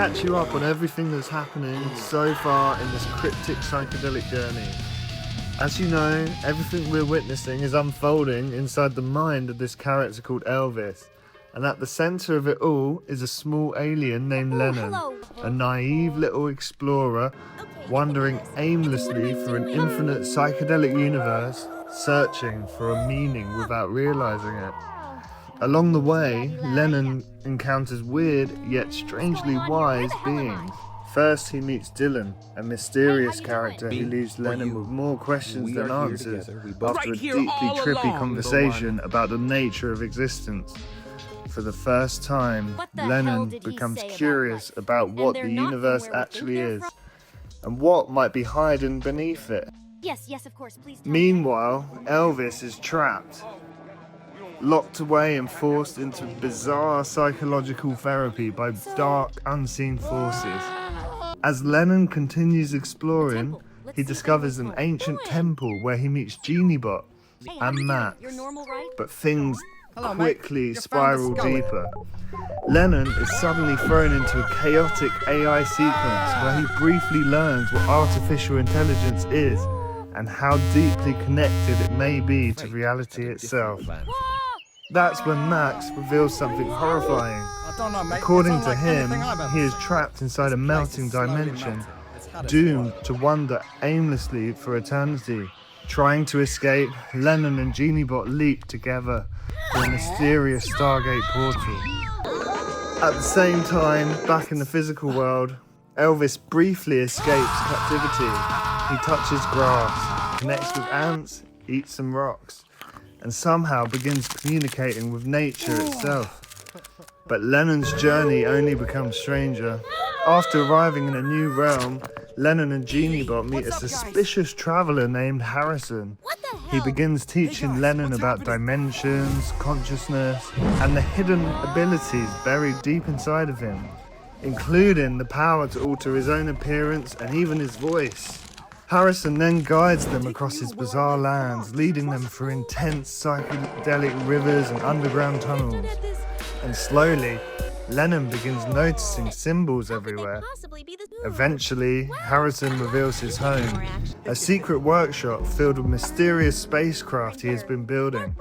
catch you up on everything that's happening so far in this cryptic psychedelic journey. As you know, everything we're witnessing is unfolding inside the mind of this character called Elvis. And at the centre of it all is a small alien named Lennon, a naive little explorer wandering aimlessly through an infinite psychedelic universe, searching for a meaning without realising it. Along the way, Lennon encounters weird yet strangely wise beings. First, he meets Dylan, a mysterious character who leaves Lennon with more questions than answers after a deeply trippy conversation about the nature of existence. For the first time, Lennon becomes curious about what the universe actually is and what might be hidden beneath it. Yes, of course, please. Meanwhile, Elvis is trapped, locked away and forced into bizarre psychological therapy by dark, unseen forces. As Lennon continues exploring, he discovers an ancient temple where he meets Geniebot and Max, but things quickly spiral deeper. Lennon is suddenly thrown into a chaotic AI sequence where he briefly learns what artificial intelligence is and how deeply connected it may be to reality itself. That's when Max reveals something horrifying. According to him, he is trapped inside a melting dimension, doomed to wander aimlessly for eternity. Trying to escape, Lennon and Geniebot leap together through a mysterious Stargate portal. At the same time, back in the physical world, Elvis briefly escapes captivity. He touches grass, connects with ants, eats some rocks, and somehow begins communicating with nature itself. But Lennon's journey only becomes stranger. After arriving in a new realm, Lennon and Geniebot meet a suspicious traveler named Harrison. He begins teaching Lennon about dimensions, consciousness, and the hidden abilities buried deep inside of him, including the power to alter his own appearance and even his voice. Harrison then guides them across his bizarre lands, leading them through intense psychedelic rivers and underground tunnels. And slowly, Lennon begins noticing symbols everywhere. Eventually, Harrison reveals his home, a secret workshop filled with mysterious spacecraft he has been building.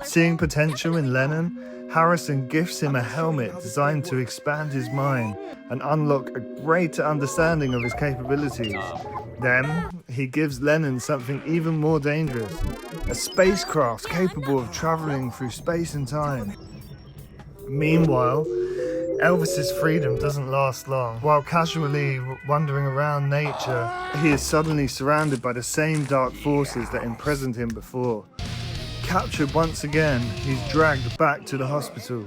Seeing potential in Lennon, Harrison gifts him a helmet designed to expand his mind and unlock a greater understanding of his capabilities. Then, he gives Lennon something even more dangerous, a spacecraft capable of traveling through space and time. Meanwhile, Elvis's freedom doesn't last long. While casually wandering around nature, he is suddenly surrounded by the same dark forces that imprisoned him before. Captured once again, he's dragged back to the hospital.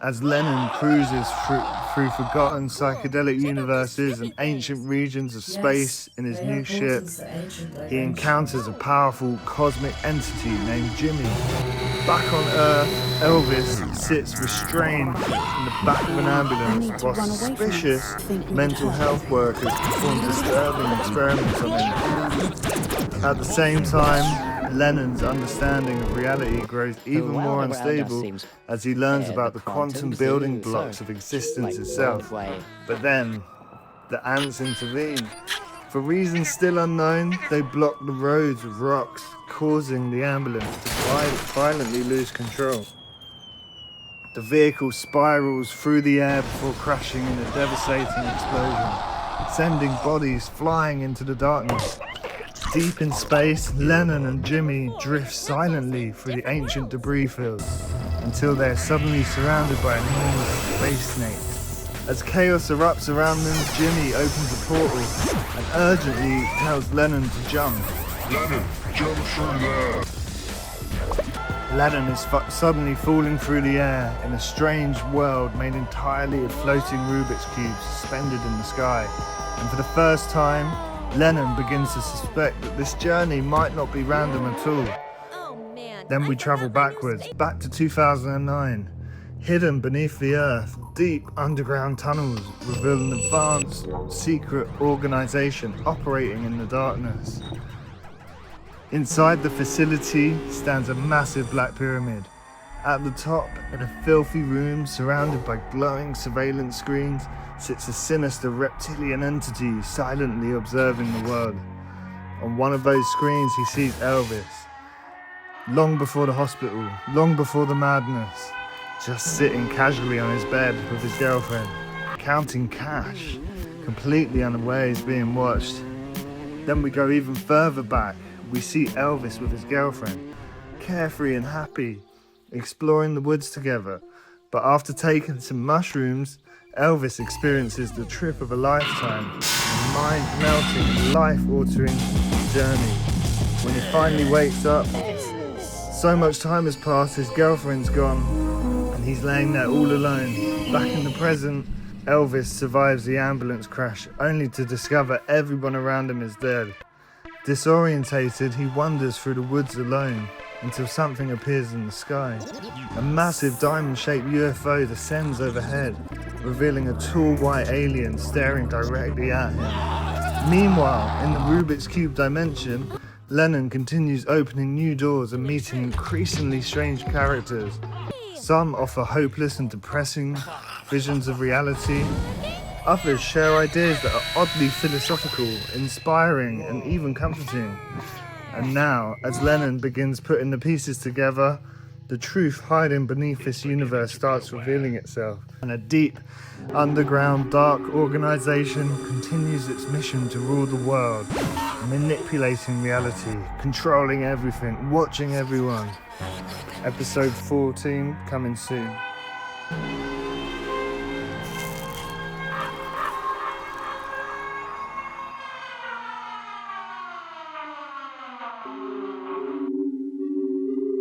As Lennon cruises through forgotten psychedelic universes and ancient regions of space in his new ship, he encounters a powerful cosmic entity named Jimmy. Back on Earth, Elvis sits restrained in the back of an ambulance while suspicious mental health workers perform disturbing experiments on him. At the same time, Lennon's understanding of reality grows even more unstable as he learns about the quantum building blocks of existence itself. But then, the ants intervene. For reasons still unknown, they block the roads with rocks, causing the ambulance to violently lose control. The vehicle spirals through the air before crashing in a devastating explosion, sending bodies flying into the darkness. Deep in space, Lennon and Jimmy drift silently through the ancient debris fields until they're suddenly surrounded by enormous space snakes. As chaos erupts around them, Jimmy opens a portal and urgently tells Lennon to jump. Lennon, jump through there! Lennon is suddenly falling through the air in a strange world made entirely of floating Rubik's Cubes suspended in the sky. And for the first time, Lennon begins to suspect that this journey might not be random at all. Then we travel backwards, back to 2009. Hidden beneath the earth, deep underground tunnels reveal an advanced, secret organization operating in the darkness. Inside the facility stands a massive black pyramid, At the top, in a filthy room surrounded by glowing surveillance screens, sits a sinister reptilian entity silently observing the world. On one of those screens, he sees Elvis. Long before the hospital, long before the madness, just sitting casually on his bed with his girlfriend, counting cash, completely unaware he's being watched. Then we go even further back. We see Elvis with his girlfriend, carefree and happy, exploring the woods together. But after taking some mushrooms, Elvis experiences the trip of a lifetime, a mind-melting, life-altering journey. When he finally wakes up, so much time has passed, his girlfriend's gone, and he's laying there all alone. Back in the present, Elvis survives the ambulance crash, only to discover everyone around him is dead. Disorientated, he wanders through the woods alone until something appears in the sky. A massive diamond-shaped UFO descends overhead, revealing a tall white alien staring directly at him. Meanwhile, in the Rubik's Cube dimension, Lennon continues opening new doors and meeting increasingly strange characters. Some offer hopeless and depressing visions of reality. Others share ideas that are oddly philosophical, inspiring, and even comforting. And now, as Lennon begins putting the pieces together, the truth hiding beneath this universe starts revealing itself. And a deep, underground, dark organization continues its mission to rule the world, manipulating reality, controlling everything, watching everyone. Episode 14 coming soon.